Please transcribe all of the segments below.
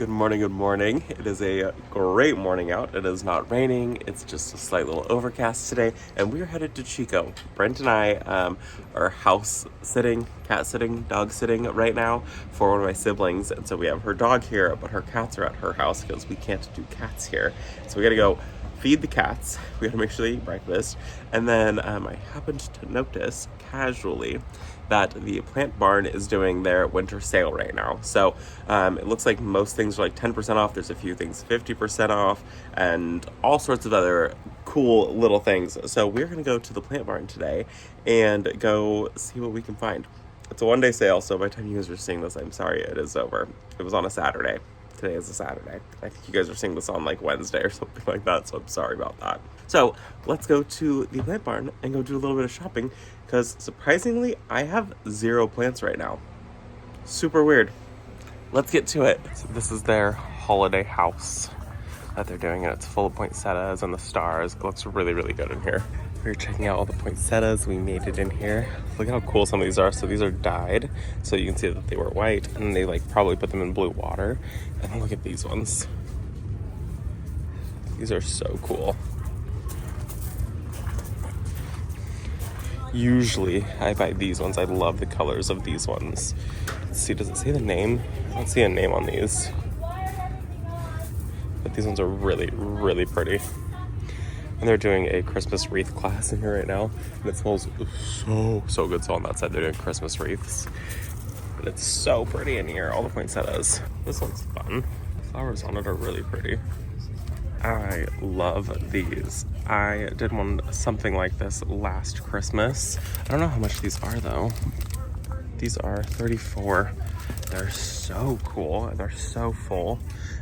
Good morning, good morning. It is a great morning out. It is not raining. It's just a slight little overcast today, and we are headed to Chico. Brent and I are house sitting, cat sitting, dog sitting right now for one of my siblings, and so we have her dog here, but her cats are at her house because we can't do cats here. So we gotta go feed the cats. We gotta make sure they eat breakfast, and then I happened to notice casually that the plant barn is doing their winter sale right now. So it looks like most things are like 10% off. There's a few things 50% off and all sorts of other cool little things. So we're gonna go to the plant barn today and go see what we can find. It's a one-day sale, so by the time you guys are seeing this, I'm sorry it is over. It was on a Saturday. Today is a Saturday. I think you guys are seeing this on like Wednesday or something like that, so I'm sorry about that. So let's go to the plant barn and go do a little bit of shopping because surprisingly, I have 0 plants right now. Super weird. Let's get to it. So this is their holiday house that they're doing, and it's full of poinsettias and the stars. It looks really, really good in here. We're checking out all the poinsettias. We made it in here. Look at how cool some of these are. So these are dyed, so you can see that they were white, and they like probably put them in blue water. And then look at these ones. These are so cool. Usually I buy these ones. I love the colors of these ones. Let's see, does it say the name? I don't see a name on these. But these ones are really, really pretty. And they're doing a Christmas wreath class in here right now. And it smells so good. So on that side, they're doing Christmas wreaths. And it's so pretty in here, all the poinsettias. This one's fun. The flowers on it are really pretty. I love these. I did something like this last Christmas. I don't know how much these are though. These are $34. They're so cool. They're so full.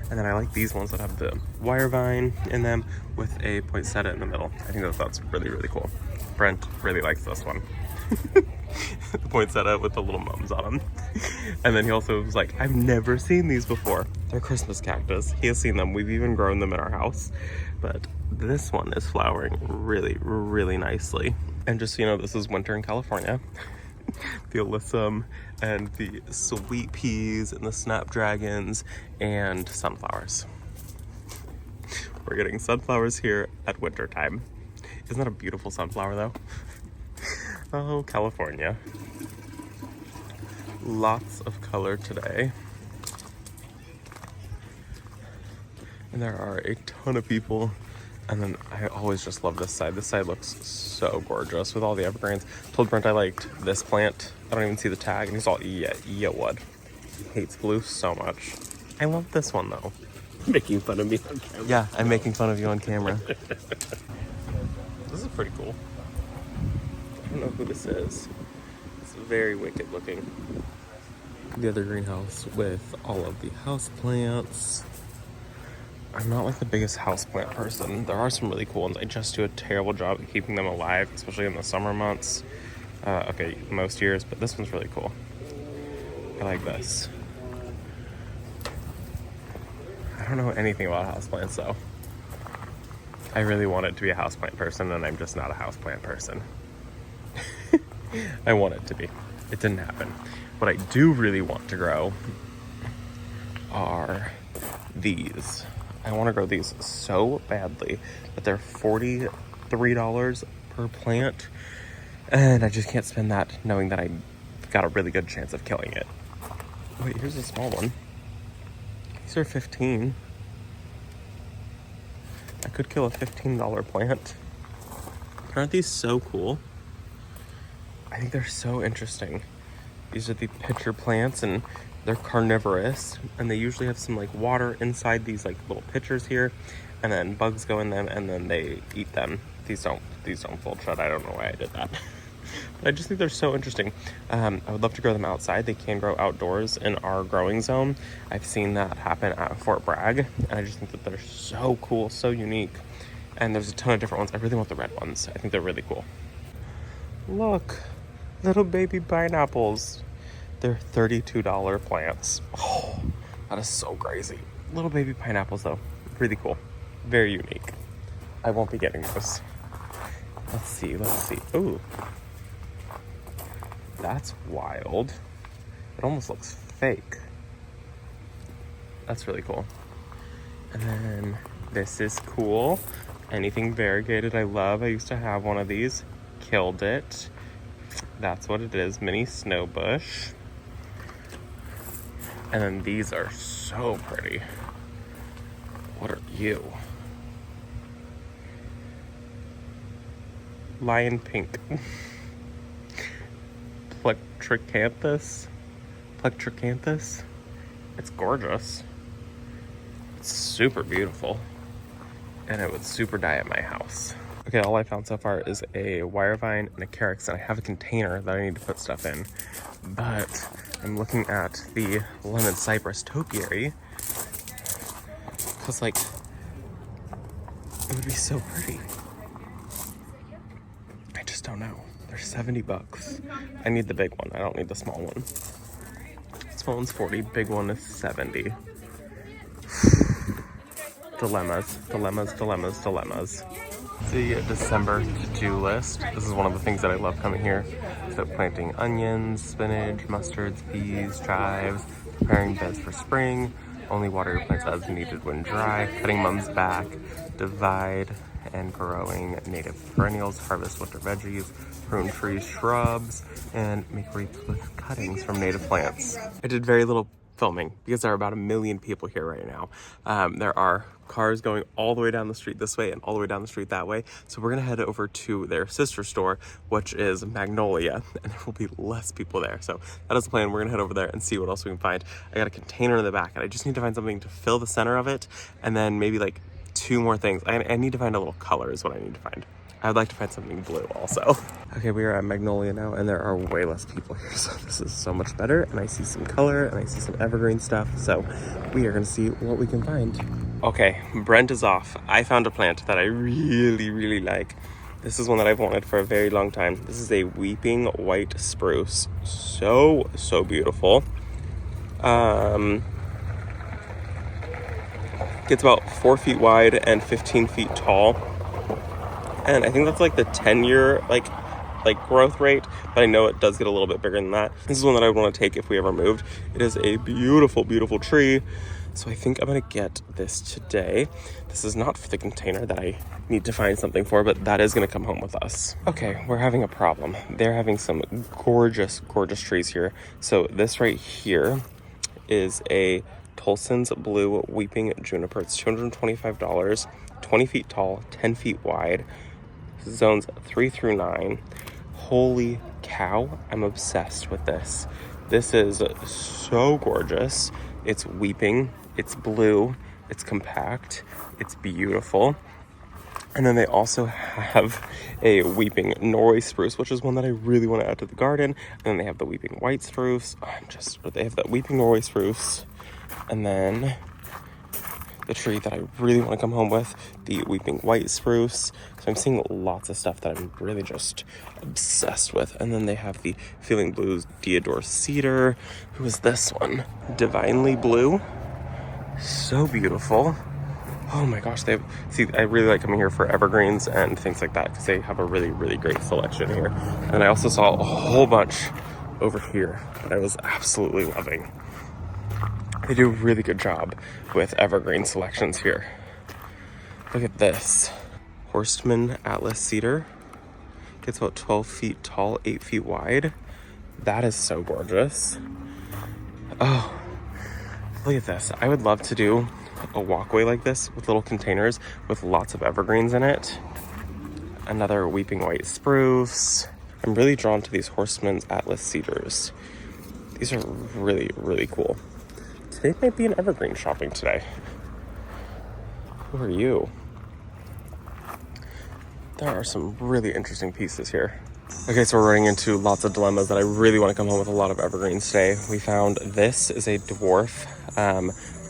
And then I like these ones that have the wire vine in them with a poinsettia in the middle. I think that's really, really cool. Brent really likes this one. The poinsettia with the little mums on them. And then he also was like, I've never seen these before. They're Christmas cactus. He has seen them. We've even grown them in our house. But this one is flowering really, really nicely. And just so you know, this is winter in California. The alyssum and the sweet peas and the snapdragons and sunflowers. We're getting sunflowers here at winter time. Isn't that a beautiful sunflower though? Oh, California. Lots of color today. And there are a ton of people. And then I always just love this side. This side looks so gorgeous with all the evergreens. Told Brent I liked this plant. I don't even see the tag, and he's all, yeah, wood. He hates blue so much. I love this one though. Making fun of me on camera. Yeah, I'm making fun of you on camera. This is pretty cool. I don't know who this is. It's very wicked looking. The other greenhouse with all of the house plants. I'm not like the biggest houseplant person. There are some really cool ones. I just do a terrible job at keeping them alive, especially in the summer months. Okay, most years, but this one's really cool. I like this. I don't know anything about houseplants though. I really wanted to be a houseplant person, and I'm just not a houseplant person. I want it to be. It didn't happen. What I do really want to grow these. I want to grow these so badly, but they're $43 per plant, and I just can't spend that knowing that I got a really good chance of killing it. Wait, here's a small one. These are $15. I could kill a $15 plant. Aren't these so cool? I think they're so interesting. These are the pitcher plants, and they're carnivorous, and they usually have some like water inside these like little pitchers here, and then bugs go in them and then they eat them. These don't fold shut. I don't know why I did that. But I just think they're so interesting. I would love to grow them outside. They can grow outdoors in our growing zone. I've seen that happen at Fort Bragg, and I just think that they're so cool, so unique. And there's a ton of different ones. I really want the red ones. I think they're really cool. Look, little baby pineapples. They're $32 plants. Oh, that is so crazy. Little baby pineapples though, really cool. Very unique. I won't be getting those. Let's see. Ooh. That's wild. It almost looks fake. That's really cool. And then this is cool. Anything variegated I love. I used to have one of these. Killed it. That's what it is. Mini snow bush. And then these are so pretty. What are you? Lion pink. Plectricanthus. It's gorgeous. It's super beautiful. And it would super die at my house. Okay, all I found so far is a wire vine and a carex, and I have a container that I need to put stuff in. But I'm looking at the lemon cypress topiary because, like, it would be so pretty. I just don't know. They're 70 bucks. I need the big one. I don't need the small one. Small one's 40, big one is 70. Dilemmas. The December to-do list. This is one of the things that I love coming here. So planting onions, spinach, mustards, peas, chives, preparing beds for spring, only water your plants as needed when dry, cutting mums back, divide and growing native perennials, harvest winter veggies, prune trees, shrubs, and make wreaths with cuttings from native plants. I did very little filming because there are about 1 million people here right now. There are cars going all the way down the street this way and all the way down the street that way. So we're gonna head over to their sister store, which is Magnolia, and there will be less people there. So that is the plan. We're gonna head over there and see what else we can find. I got a container in the back and I just need to find something to fill the center of it, and then maybe like 2 more things. I need to find a little color is what I need to find. I'd like to find something blue also. Okay, we are at Magnolia now, and there are way less people here, so this is so much better. And I see some color, and I see some evergreen stuff, so we are gonna see what we can find. Okay, Brent is off. I found a plant that I really like. This is one that I've wanted for a very long time. This is a weeping white spruce. So beautiful. It's about 4 feet wide and 15 feet tall. And I think that's like the 10-year like growth rate, but I know it does get a little bit bigger than that. This is one that I would want to take if we ever moved. It is a beautiful tree. So I think I'm gonna get this today. This is not for the container that I need to find something for, but that is gonna come home with us. Okay, we're having a problem. They're having some gorgeous trees here. So this right here is a Tolson's Blue Weeping Juniper. It's $225, 20 feet tall, 10 feet wide. Zones 3 through 9. Holy cow, I'm obsessed with this. This is so gorgeous. It's weeping, it's blue, it's compact, it's beautiful. And then they also have a weeping Norway spruce, which is one that I really want to add to the garden. And then they have the weeping white spruce. They have the weeping Norway spruce. And then the tree that I really want to come home with, the weeping white spruce. So I'm seeing lots of stuff that I'm really just obsessed with. And then they have the Feeling Blues Deodar cedar. Who is this one? Divinely Blue. So beautiful. Oh my gosh, I really like coming here for evergreens and things like that because they have a really great selection here. And I also saw a whole bunch over here that I was absolutely loving. They do a really good job with evergreen selections here. Look at this. Horstman Atlas cedar. It's about 12 feet tall, 8 feet wide. That is so gorgeous. Oh, look at this. I would love to do a walkway like this with little containers with lots of evergreens in it. Another weeping white spruce. I'm really drawn to these Horstman's Atlas cedars. These are really cool. Today might be an evergreen shopping today. Who are you? There are some really interesting pieces here. Okay, so we're running into lots of dilemmas that I really want to come home with a lot of evergreens today. We found this is a dwarf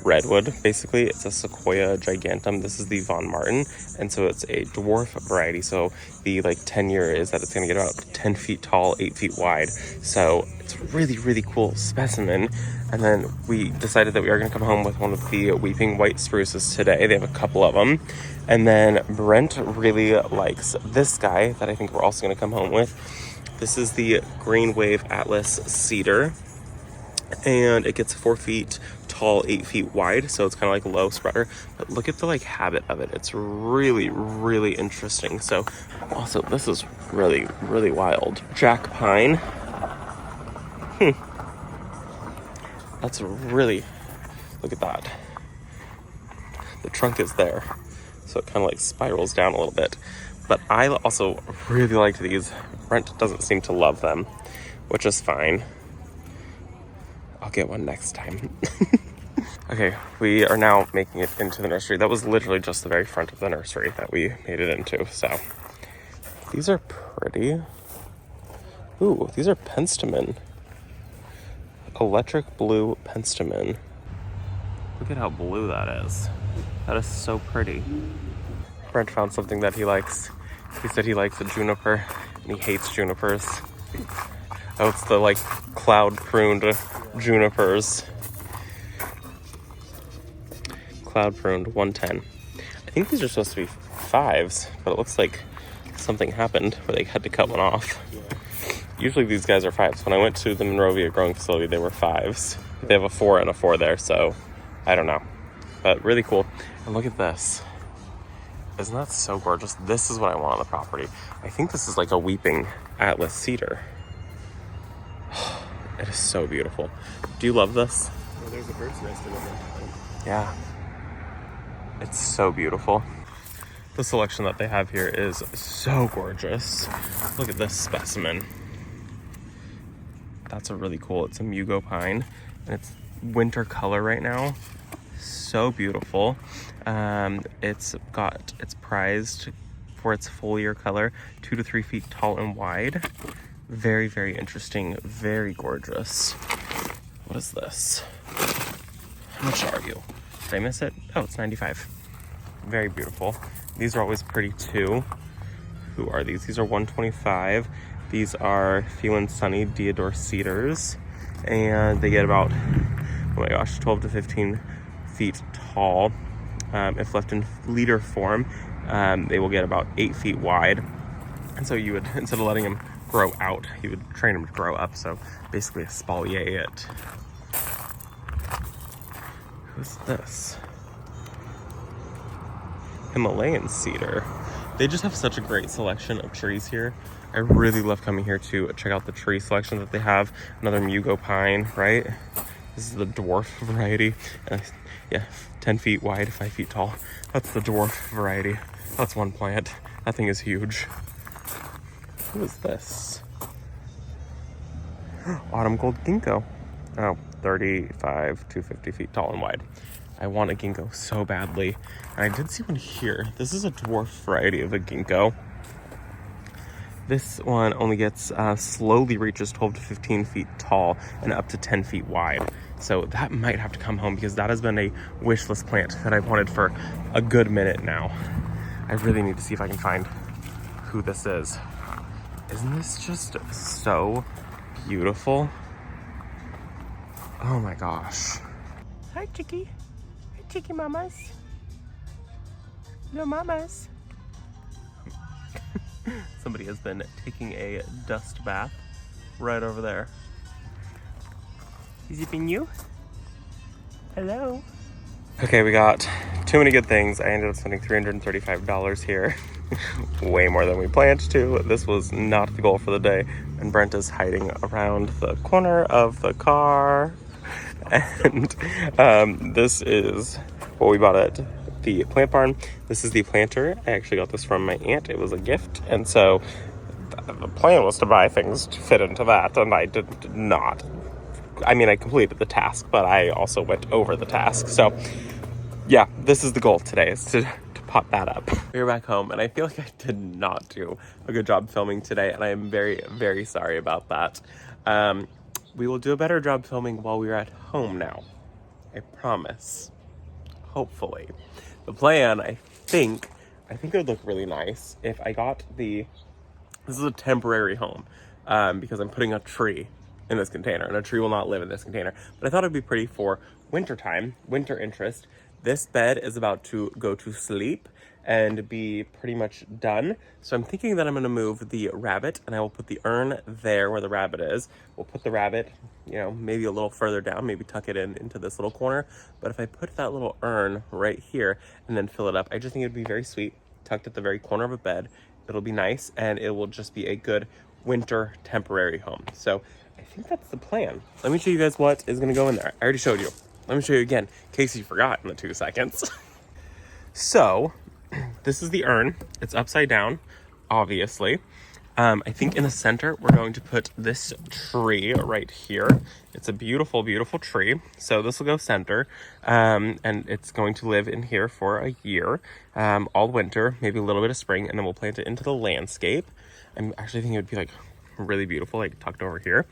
redwood. Basically, it's a Sequoia gigantum. This is the Von Martin, and so it's a dwarf variety. So the tenure is that it's going to get about 10 feet tall, 8 feet wide. So it's a really cool specimen. And then we decided that we are going to come home with one of the weeping white spruces today. They have a couple of them. And then Brent really likes this guy that I think we're also going to come home with. This is the Green Wave Atlas cedar. and it gets 4 feet tall, 8 feet wide, so it's kind of like a low spreader. But look at the like habit of it. It's really, really interesting. So also, this is really, really wild. Jack pine. That's really, look at that. The trunk is there, so it kind of like spirals down a little bit. But I also really liked these. Brent doesn't seem to love them, which is fine. I'll get one next time. Okay, we are now making it into the nursery. That was literally just the very front of the nursery that we made it into, so. These are pretty. Ooh, these are penstemon. Electric blue penstemon. Look at how blue that is. That is so pretty. Brent found something that he likes. He said he likes a juniper, and he hates junipers. Oh, it's the like cloud pruned junipers. Cloud pruned 110. I think these are supposed to be 5s, but it looks like something happened where they had to cut one off. Usually these guys are 5s. When I went to the Monrovia growing facility, they were 5s. They have a 4 and a 4 there, so I don't know. But really cool. And look at this. Isn't that so gorgeous? This is what I want on the property. I think this is like a weeping Atlas cedar. It is so beautiful. Do you love this? Oh, there's a bird's nest in it. Yeah. It's so beautiful. The selection that they have here is so gorgeous. Look at this specimen. That's a really cool, it's a Mugo pine, and it's winter color right now. So beautiful. It's prized for its foliar color, 2 to 3 feet tall and wide. Very, very interesting, very gorgeous. What is this? How much are you? Did I miss it? Oh, it's 95. Very beautiful. These are always pretty too. Who are these? These are 125. These are Feeling Sunny Deodar cedars, and they get about, oh my gosh, 12 to 15 feet tall. If left in leader form, they will get about 8 feet wide. And so you would, instead of letting them grow out, you would train them to grow up. So basically exfoliate it. Who's this? Himalayan cedar. They just have such a great selection of trees here. I really love coming here to check out the tree selection that they have. Another Mugo pine, right? This is the dwarf variety. Yeah, 10 feet wide, 5 feet tall. That's the dwarf variety. That's one plant. That thing is huge. Who is this? Autumn gold ginkgo. Oh, 35 to 50 feet tall and wide. I want a ginkgo so badly. And I did see one here. This is a dwarf variety of a ginkgo. This one only gets, slowly reaches 12 to 15 feet tall and up to 10 feet wide. So that might have to come home because that has been a wish list plant that I've wanted for a good minute now. I really need to see if I can find who this is. Isn't this just so beautiful? Oh my gosh. Hi, Chicky. Hi, Chicky mamas. Little mamas. Somebody has been taking a dust bath right over there. Is it been you? Hello. Okay, we got too many good things. I ended up spending $335 here. Way more than we planned to. This was not the goal for the day. And Brent is hiding around the corner of the car. And this is what we bought at the plant barn. This is the planter. I actually got this from my aunt. It was a gift. And so the plan was to buy things to fit into that. And I did not. I mean, I completed the task, but I also went over the task. So yeah, this is the goal today, is to pop that up. We're back home, and I feel like I did not do a good job filming today, and I am very, very sorry about that. We will do a better job filming while we're at home now. I promise. Hopefully. The plan, I think it would look really nice if I got this is a temporary home, because I'm putting a tree in this container, and a tree will not live in this container. But I thought it'd be pretty for winter time, winter interest, This bed is about to go to sleep and be pretty much done. So I'm thinking that I'm gonna move the rabbit and I will put the urn there where the rabbit is. We'll put the rabbit, maybe a little further down, maybe tuck it into this little corner. But if I put that little urn right here and then fill it up, I just think it'd be very sweet, tucked at the very corner of a bed. It'll be nice and it will just be a good winter temporary home. So I think that's the plan. Let me show you guys what is gonna go in there. I already showed you. Let me show you again, in case you forgot in the 2 seconds. So, this is the urn. It's upside down, obviously. I think in the center, we're going to put this tree right here. It's a beautiful, beautiful tree. So this will go center, and it's going to live in here for a year, all winter, maybe a little bit of spring, and then we'll plant it into the landscape. I'm actually thinking it would be like really beautiful, like tucked over here.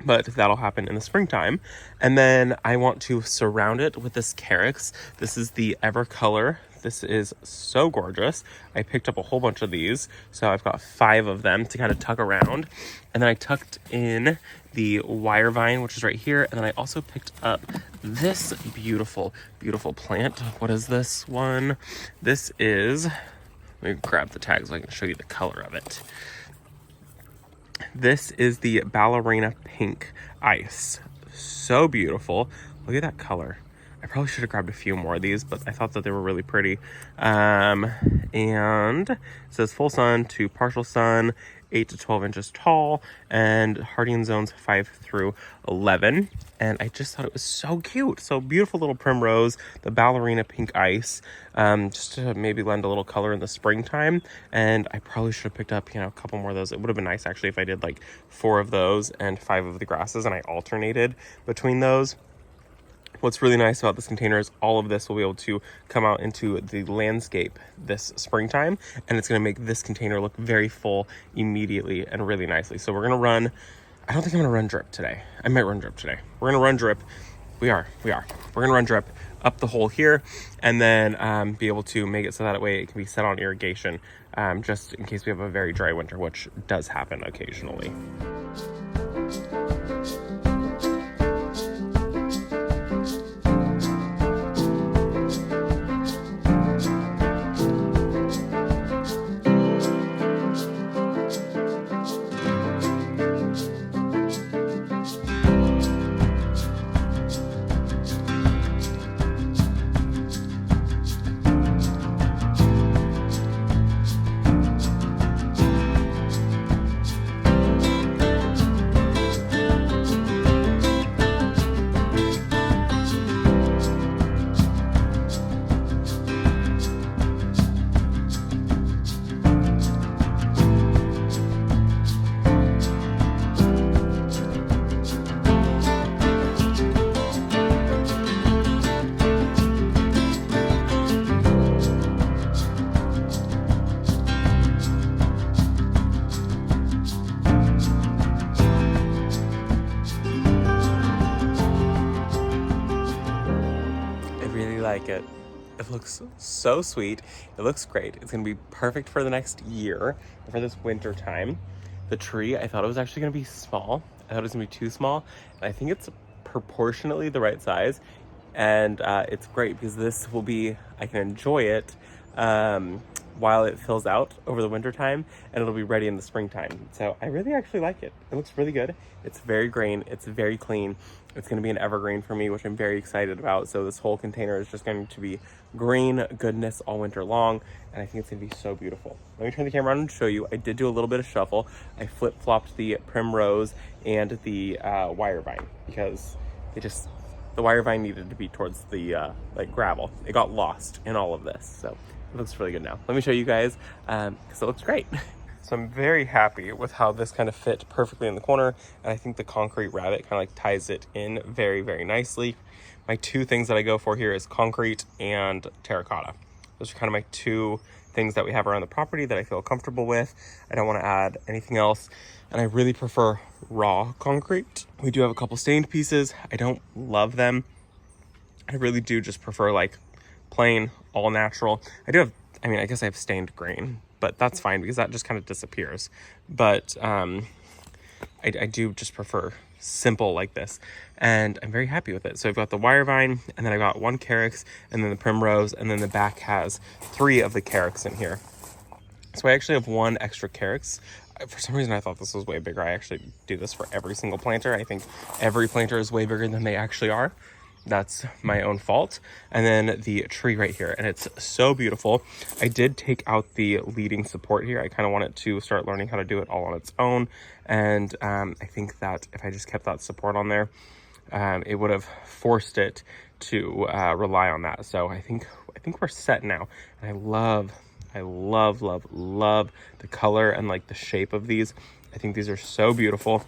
But that'll happen in the springtime. And then I want to surround it with this Carex. This is the Evercolor. This is so gorgeous. I picked up a whole bunch of these. So I've got 5 of them to kind of tuck around. And then I tucked in the wire vine, which is right here. And then I also picked up this beautiful, beautiful plant. What is this one? This is, let me grab the tag so I can show you the color of it. This is the ballerina pink ice. So beautiful. Look at that color. I probably should have grabbed a few more of these, but I thought that they were really pretty. And it says full sun to partial sun, 8 to 12 inches tall, and hardying zones 5 through 11. And I just thought it was so cute. So beautiful little primrose, the ballerina pink ice, just to maybe lend a little color in the springtime. And I probably should have picked up, a couple more of those. It would have been nice actually if I did like 4 of those and 5 of the grasses and I alternated between those. What's really nice about this container is all of this will be able to come out into the landscape this springtime, and it's going to make this container look very full immediately and really nicely. So we're going to run, I don't think I'm going to run drip today. I might run drip today. We're going to run drip. We are. We're going to run drip up the hole here and then be able to make it so that way it can be set on irrigation just in case we have a very dry winter, which does happen occasionally. Like it. It looks so sweet. It looks great. It's gonna be perfect for the next year, for this winter time. The tree, I thought it was actually gonna be small. I thought it was gonna be too small. And I think it's proportionately the right size. And it's great because this will be, I can enjoy it while it fills out over the winter time, and it'll be ready in the springtime. So I really actually like it. It looks really good. It's very green. It's very clean. It's going to be an evergreen for me, which I'm very excited about. So this whole container is just going to be green goodness all winter long, and I think it's going to be so beautiful. Let me turn the camera on and show you. I did do a little bit of shuffle. I flip-flopped the primrose and the wire vine because the wire vine needed to be towards the gravel. It got lost in all of this, so it looks really good now. Let me show you guys because it looks great. So I'm very happy with how this kind of fit perfectly in the corner, and I think the concrete rabbit kind of like ties it in very, very nicely. My 2 things that I go for here is concrete and terracotta. Those are kind of my 2 things that we have around the property that I feel comfortable with. I don't want to add anything else, and I really prefer raw concrete. We do have a couple stained pieces. I don't love them. I really do just prefer like plain, all natural. I guess I have stained green, but that's fine because that just kind of disappears. But I do just prefer simple like this, and I'm very happy with it. So I've got the wire vine, and then I got 1 carex, and then the primrose, and then the back has 3 of the carex in here. So I actually have 1 extra carex. For some reason, I thought this was way bigger. I actually do this for every single planter. I think every planter is way bigger than they actually are. That's my own fault. And then the tree right here, and it's so beautiful. I did take out the leading support here. I kind of want it to start learning how to do it all on its own. And I think that if I just kept that support on there, it would have forced it to rely on that. So I think we're set now. And I love the color and like the shape of these. I think these are so beautiful.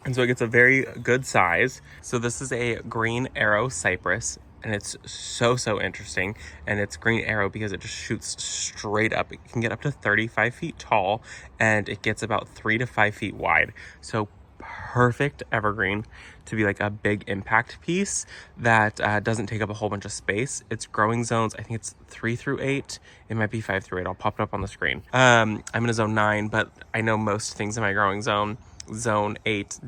And so it gets a very good size. So this is a green arrow cypress, and it's so interesting. And it's green arrow because it just shoots straight up. It can get up to 35 feet tall, and it gets about 3 to 5 feet wide. So perfect evergreen to be like a big impact piece that doesn't take up a whole bunch of space. It's growing zones, I think it's 3 through 8. It might be 5 through 8. I'll pop it up on the screen. I'm in a zone 9, but I know most things in my growing zone. Zone 8,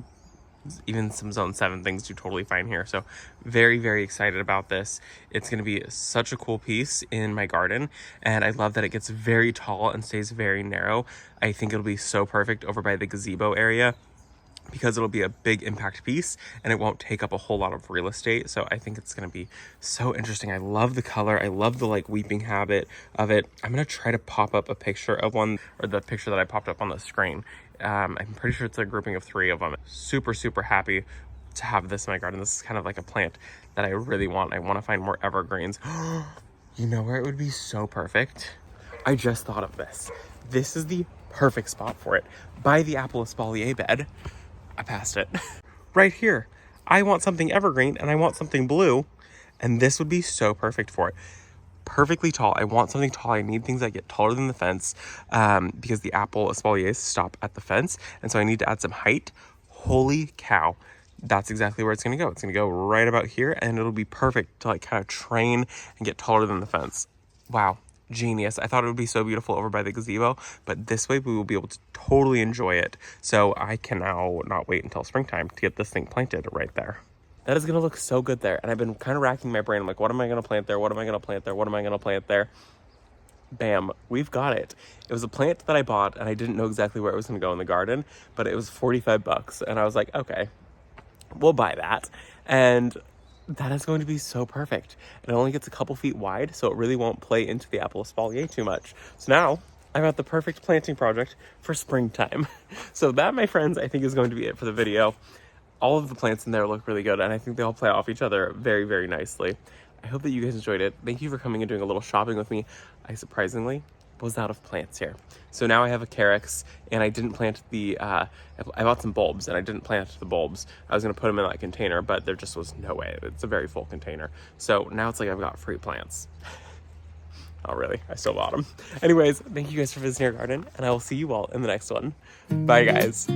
even some zone 7 things do totally fine here. So very excited about this. It's going to be such a cool piece in my garden, and I love that it gets very tall and stays very narrow. I think it'll be so perfect over by the gazebo area, because it'll be a big impact piece and it won't take up a whole lot of real estate. So I think it's going to be so interesting. I love the color. I love the like weeping habit of it. I'm going to try to pop up a picture of one, or the picture that I popped up on the screen. I'm pretty sure it's a grouping of 3 of them. Super happy to have this in my garden. This is kind of like a plant that I really want. I want to find more evergreens. You know where it would be so perfect? I just thought of this. This is the perfect spot for it. By the apple espalier bed. I passed it. Right here. I want something evergreen and I want something blue, and this would be so perfect for it. Perfectly tall. I want something tall. I need things that get taller than the fence, because the apple espaliers stop at the fence, and so I need to add some height. Holy cow. That's exactly where it's going to go. It's going to go right about here, and it'll be perfect to like kind of train and get taller than the fence. Wow. Genius. I thought it would be so beautiful over by the gazebo, but this way we will be able to totally enjoy it. So I can now not wait until springtime to get this thing planted right there. That is going to look so good there. And I've been kind of racking my brain. I'm like, what am I going to plant there? What am I going to plant there? What am I going to plant there? Bam, we've got it. It was a plant that I bought, and I didn't know exactly where it was going to go in the garden, but it was 45 bucks. And I was like, okay, we'll buy that. And that is going to be so perfect. It only gets a couple feet wide, so it really won't play into the apple espalier too much. So now I've got the perfect planting project for springtime. So that, my friends, I think is going to be it for the video. All of the plants in there look really good, and I think they all play off each other very nicely. I hope that you guys enjoyed it. Thank you for coming and doing a little shopping with me. I surprisingly was out of plants here. So now I have a carex, and I didn't plant the, I bought some bulbs, and I didn't plant the bulbs. I was going to put them in that container, but there just was no way. It's a very full container. So now it's like I've got free plants. Oh, really? I still bought them. Anyways, thank you guys for visiting our garden, and I will see you all in the next one. Bye, guys.